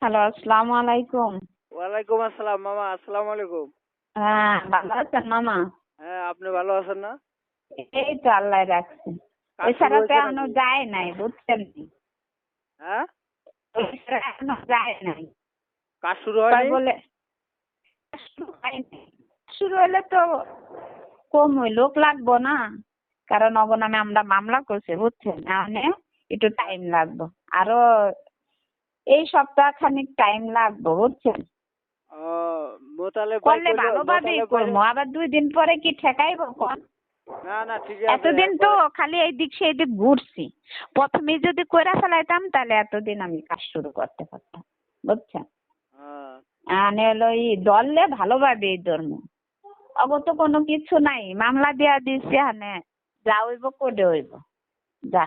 Hello, আসসালামু আলাইকুম। ওয়ালাইকুম আসসালাম মামা, আসসালামু আলাইকুম। হ্যাঁ, ভালো আছেন মামা? হ্যাঁ, আপনি ভালো আছেন না? এই তো আল্লাহ রাখছে। কাজ শুরু এছাড়া তো হয়েছে এখনো নাকি? যায় নাই, বুঝছেন? হ্যাঁ, এছাড়া এখনো যায় নাই। কাজ শুরু তাই হয়নি? বলে শুরু হয় নাই। শুরু হলে তো কম ওই লোক লাগবো না, কারণ অবনামে আমরা মামলা করছি, বুঝছেন? মানে একটু টাইম লাগবে, আরো এই সপ্তাহ খানিক টাইম লাগবে, বুঝছেন? ও, মোতালেব ভাই করলে কইলো, ভালোভাবেই মোতালেব ভাই। করবো, আবার 2 দিন পরে কি ঠেকাইবো কোন? না না, ঠিকই আছে এতদিন তো একবারে। খালি এই দিক সেই দিক ঘুরছি, প্রথমে যদি কইরা ফেলাইতাম তাহলে এতদিন আমি কাজ শুরু করতে পারতাম, বুঝছেন? হ্যাঁ, মানে হলো এই দললে ভালোভাবে এই ধর্ম অগত কোনো কিছু নাই, মামলা দিয়া দিচ্ছে, হানে যা হইব কোডে হইব, যা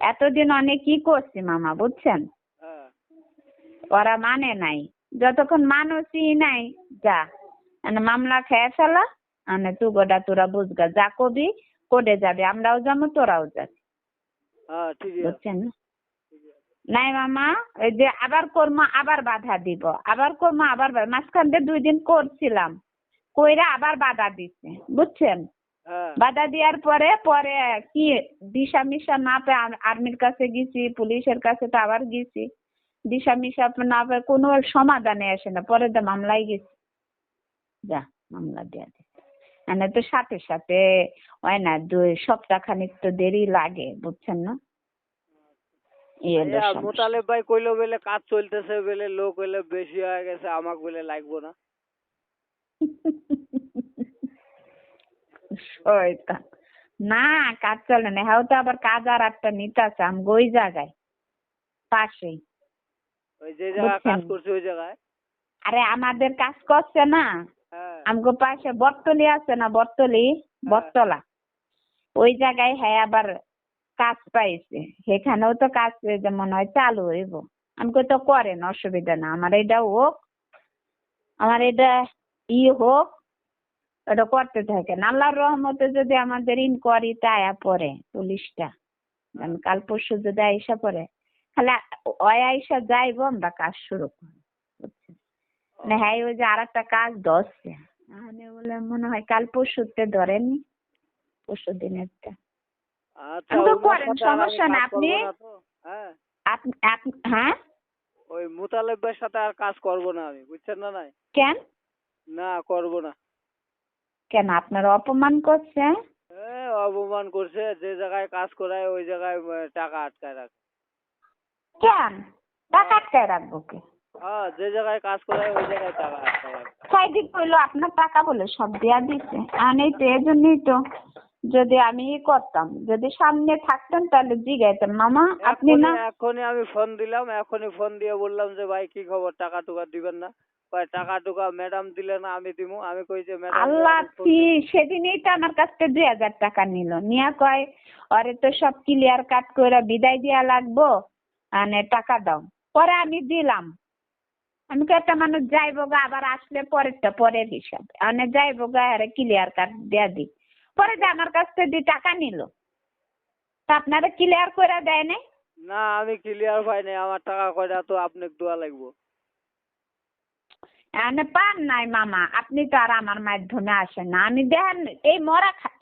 এতদিন অনেক কি করছি মামা, বুঝছেন? হ্যাঁ, ওরা মানে নাই, যতক্ষণ মানুষই নাই, যা মামলা খেয়ে ফেলা, মানে তু গোটা তোরা বুঝগা, যা কবি কোডে যাবে, আমরাও যাবো তোরাও যাবি, হ্যাঁ, ঠিকই আছে। বুঝছেন? নাই মামা, ওই যে আবার কর্ম আবার বাধা দিব, আবার কর্ম আবার মাঝখান দিয়ে 2 দিন করছিলাম, কইরা আবার বাধা দিচ্ছে, বুঝছেন? হ্যাঁ, বাধা দেওয়ার পরে পরে কি দিশা মিশা না পেয়ে আর্মির কাছে গেছি, পুলিশের কাছে তো আবার গেছি, দিশা মিশা না পেয়ে কোনো সমাধানে আসে না, পরে তো মামলায় গেছি, যা মামলা দেওয়া দিচ্ছে, মানে তো সাথে সাথে হয় না, 2 সপ্তাহ খানিক তো দেরি লাগে, বুঝছেন না? এই হলো আইয়া সমস্যা। মোতালেব ভাই কইলো বলে কাজ চলতেছে বলে, লোক হইলে বেশি হয়ে গেছে, আমাকে বলে লাগবো না। শয়তান। না, কাজ চলে না, হ্যাঁ তো আবার কাজ আর একটা নিতে আছে, আমি ওই জায়গায় পাশেই, ওই যে জায়গায় বুঝছেন? কাজ করছে ওই জায়গায়। আরে আমাদের কাজ করছে না, হ্যাঁ, আমগো পাশে বটতলি আছে না, বটতলি, হ্যাঁ, বটতলা, ওই জায়গায় হ্যাঁ আবার কাজ পাইছে, সেখানেও তো কাজ যেমন হয় চালু হইব, আমাকে তো করেন, অসুবিধা না, আমার এটা হোক, আমার এটা হোক, ওটা করতে থাকেন, আল্লাহর রহমতে যদি আমাদের ইনকোয়ারিতে আয়া পড়ে পুলিশটা, হ্যাঁ। আমি কাল পরশু যদি আইসা পড়ে, খালি ওই আইসা যাইবো, আমরা কাজ শুরু করবো, বুঝছেন? মানে হ্যাঁ ওই যে আর একটা কাজ ধরছে, মানে বলে মনে হয় কাল পরশুতে ধরেনি, পরশু দিনেরটা, আচ্ছা, আমি তো ওনার করেন, সাথে আর আমি সমস্যা না, কাজ আপনি করবো না তো। হ্যাঁ, হ্যাঁ, ওই মোতালেব ভাইয়ের সাথে আর কাজ করবো না আমি, বুঝছেন না? নাই, কেন? না করবো না। কেন আপনার অপমান করছে? অপমান করছে, যে জায়গায় কাজ করায় ওই জায়গায় টাকা আটকায় রাখে। কেন টাকা হ্যাঁ, আটকায় রাখবো কে? হ্যাঁ, যে জায়গায় কাজ করায় ওই জায়গায় টাকা আটকায় রাখে। সাইদিক কইলো আপনার টাকা বলে সব দেয়া দিছে, আর এই তো এজন্যই তো, যদি আমি করতাম, যদি সামনে থাকতেন তাহলে জিগাইতেন, মামা আপনি এখনই না। এখনই আমি ফোন দিলাম, এখনই ফোন দিয়ে বললাম যে ভাই কি খবর, টাকা টুকা দিবেন না? কয় টাকা টুকা ম্যাডাম দিলে না আমি দিমু। আমি কই যে ম্যাডাম আল্লাহ, আমি ফোন দিব। সেদিনই তো আমার কাছ থেকে 2,000 টাকা নিল, নিয়া কয় আরে তো সব ক্লিয়ার কাট করে বিদায় দেওয়া লাগবো, মানে টাকা দাও, পরে আমি দিলাম, আমি তো একটা মানুষ যাইবো গা, আবার আসলে পরেরটা পরের হিসাব, মানে যাইবো গা আরে ক্লিয়ার কাট দেয়া দি, পরে যে আমার কাছ থেকে টাকা নিল, তা আপনারা ক্লিয়ার করে দেয় নাই? না, আমি ক্লিয়ার পাই নাই, আমার টাকা কয়টা তো আপনাকে দেওয়া লাগবো। পান নাই মামা, আপনি তো আর আমার মাধ্যমে আসেন না, আমি দেখেন এই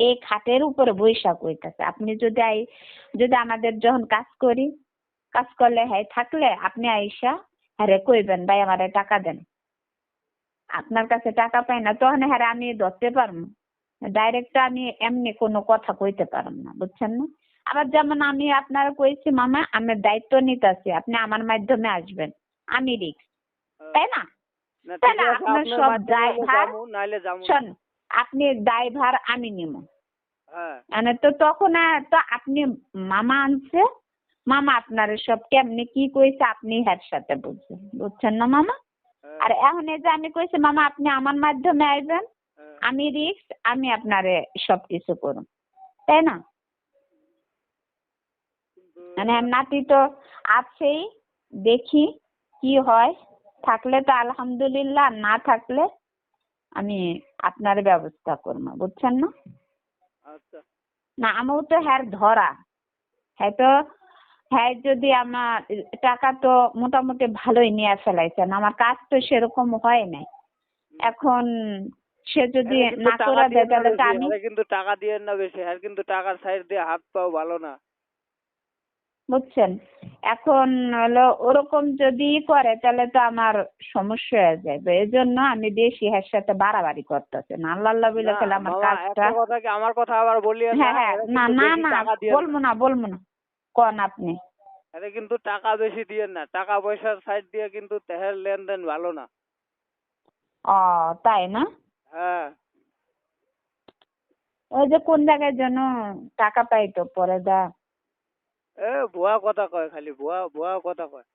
এই খাটের উপরে বৈশাখ হইতেছে, আপনি যদি আমাদের যখন কাজ করি, কাজ করলে হ্যাঁ থাকলে আপনি আইসা হ্যাঁ কইবেন ভাই আমারে টাকা দেন, আপনার কাছে টাকা পাই না তখন হ্যাঁ আমি ধরতে পারবো, ডাইরেক্ট আমি এমনি কোনো কথা কইতে পারবো না, বুঝছেন না? আবার যেমন আমি আপনারা কইছি মামা, আমি দায়িত্ব নিতেছি, আপনি আমার মাধ্যমে আসবেন, আমি রিক্স, হ্যাঁ। তাই না? না, তাহলে ঠিকই আছে, আপনার আপনার সব মাধ্যমে হলে দায়ভার, যামু, নাইলে যামু না। শোন, আপনি দায়ভার আমি নিব, হ্যাঁ, মানে তো তখন তো আপনি মামা আনছে, মামা আপনার সব কেমনে কি কইছে আপনি এর সাথে বুঝছেন, বুঝছেন না মামা? হ্যাঁ, আর এখন এই যে আমি কইছি মামা আপনি আমার মাধ্যমে আইবেন, হ্যাঁ। আমি রিক্স, আমি আপনারে সবকিছু করুন, তাই না? কিন্তু মানে নাতি তো আছেই, দেখি কি হয়, থাকলে তো আলহামদুলিল্লাহ, আর না থাকলে আমি আপনার ব্যবস্থা করবো, বুঝছেন না? আচ্ছা, না আমিও তো হ্যার ধরা, হ্যাঁ তো হ্যাঁ যদি আমার টাকা তো মোটামুটি ভালোই নিয়ে ফেলাইছেন, আমার কাজ তো সেরকম হয় নাই। এখন সে যদি হ্যাঁ কিন্তু না টাকা করে দিয়ে দেয় না তাহলে তো বেশি, আমি, হ্যাঁ কিন্তু টাকা দিয়ে না বেশি, হ্যাঁ কিন্তু টাকার সাইড দিয়ে হাত পাও ভালো না। বুঝছেন, এখন হলো ওরকম যদি করে তাহলে তো আমার সমস্যা হয়ে যাবে, এই জন্য আমি বেশি এর সাথে বাড়াবাড়ি করতেছি না, আল্লাহ আল্লাহ বলে না ফেলে আমার মামা কাজটা। একটা কথা কি, আমার কথা আবার বলিয়েন না, হ্যাঁ হ্যাঁ, এরা না কিন্তু না বেশি না, টাকা দিয়ে বলবো না বলবো না, কন আপনি। এরা কিন্তু টাকা বেশি দিয়েন না, টাকা পয়সার সাইড দিয়ে কিন্তু তেহের লেনদেন ভালো না। ও তাই না? হ্যাঁ ওই যে কোন জায়গায় যেন টাকা পাইতো পরে দা, ভুয়া কথা কয়, খালি ভুয়া ভুয়া কথা কয়।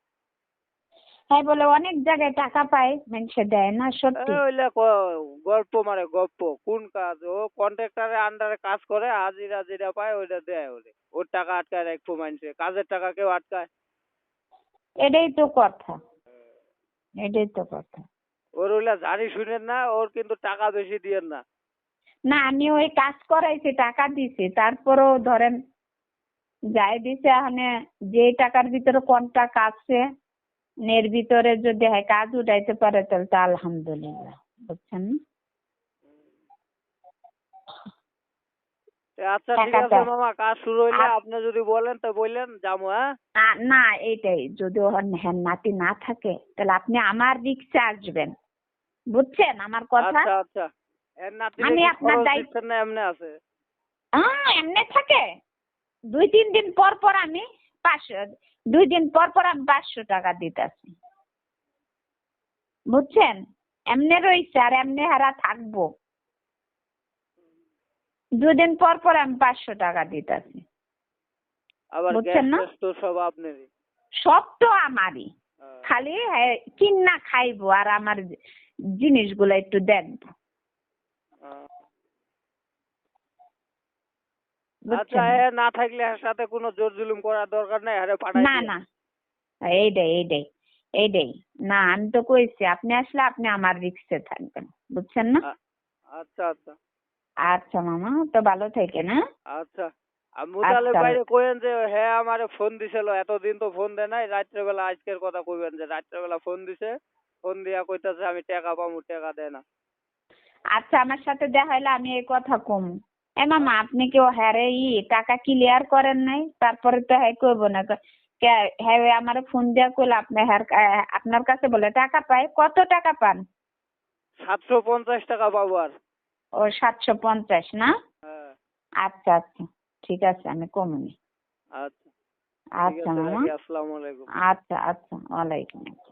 হ্যাঁ বলে অনেক জায়গায় টাকা পায় মানুষে দেয় না, সত্যি। ওইলে গল্প মারে গল্প, কোন কাজ ও কন্ট্রাক্টরের আন্ডারে কাজ করে, হাজিরা যেটা পায় ওইটা দেয় ওরে, ওর টাকা আটকায় রাখবো মানছে, কাজের টাকা কেউ আটকায়? এটাই তো কথা, এটাই তো কথা। ওর ওইলা জানি শুনেন না, ওর কিন্তু টাকা বেশি দিয়েন না। না আমি ওই কাজ করাইছি, টাকা দিছি, তারপরেও ধরেন যাই দিছে, এখানে যে টাকার ভিতরে কোনটা কাজছে এর ভিতরে যদি হয় কাজ উঠাইতে পারে তাহলে তো আলহামদুলিল্লাহ, বুঝছেন না? আচ্ছা ঠিক টাকাটা আছে মামা, কাজ শুরু হইলে আর আপনি যদি বলেন তো বললেন যাবো, হ্যাঁ। না এইটাই, যদি ওর হ্যান নাতি না থাকে তাহলে আপনি আমার রিক্সে আসবেন, বুঝছেন আমার কথা? আচ্ছা আচ্ছা, এর নাতিরে আমি কি আপনার খরচ দায়িত্ব, দিচ্ছেন না এমনি আছে? এমনি থাকে, 2-3 দিন পর পর আমি 500, 2 দিন পর পর আমি 500 টাকা দিতেছি, বুঝছেন? এমনি রইছে আর এমনি হারা থাকবো, 2 দিন পর পর আমি 500 টাকা দিতেছি, আবার বুঝছেন গ্যাস না? ট্যাস তো সব আপনারই। সব তো আমারই, হ্যাঁ। খালি কিন্না খাইবো আর আমার জিনিসগুলো একটু দেখবো, আচ্ছা, বুঝছেন? হ্যাঁ না থাকলে এর সাথে কোনো জোর জুলুম করার দরকার নাই, হ্যাঁ পাঠাই না দিয়ে। না, এইটাই এইটাই এইটাই, না আমি তো কইছি আপনি আসলে আপনি আমার রিক্সে থাকবেন, বুঝছেন না? আচ্ছা আচ্ছা আচ্ছা মামা, তো ভালো থাকেন, হ্যাঁ? আচ্ছা। আর মুতালের আচ্ছা বাইরে কইেন যে হ্যাঁ আমারে ফোন দিছিল, এতদিন তো ফোন দেয় নাই, রাত্রেবেলা আজকের কথা কইবেন যে রাত্রেবেলা ফোন দিছে, ফোন দিয়া কইতাছে আমি টাকা পামু, টাকা দেয় না। আচ্ছা, আমার সাথে দেখা হলে আমি এই কথা কম। এ মামা আপনি কেউ হ্যারে টাকা ক্লিয়ার করেন নাই, তারপরে তো হ্যাঁ করবো না হ্যাঁ আমার ফোন দিয়া কইলে আপনি আপনার কাছে বলে টাকা পায়, কত টাকা পান? 750 টাকা পাবো আর। ও 750 না? হ্যাঁ আচ্ছা আচ্ছা, ঠিক আছে আমি কমনি। আচ্ছা ঠিক আচ্ছা আছে, মামা, রাখি, আসসালামু আলাইকুম। আচ্ছা আচ্ছা, ওয়ালাইকুম আসসালাম।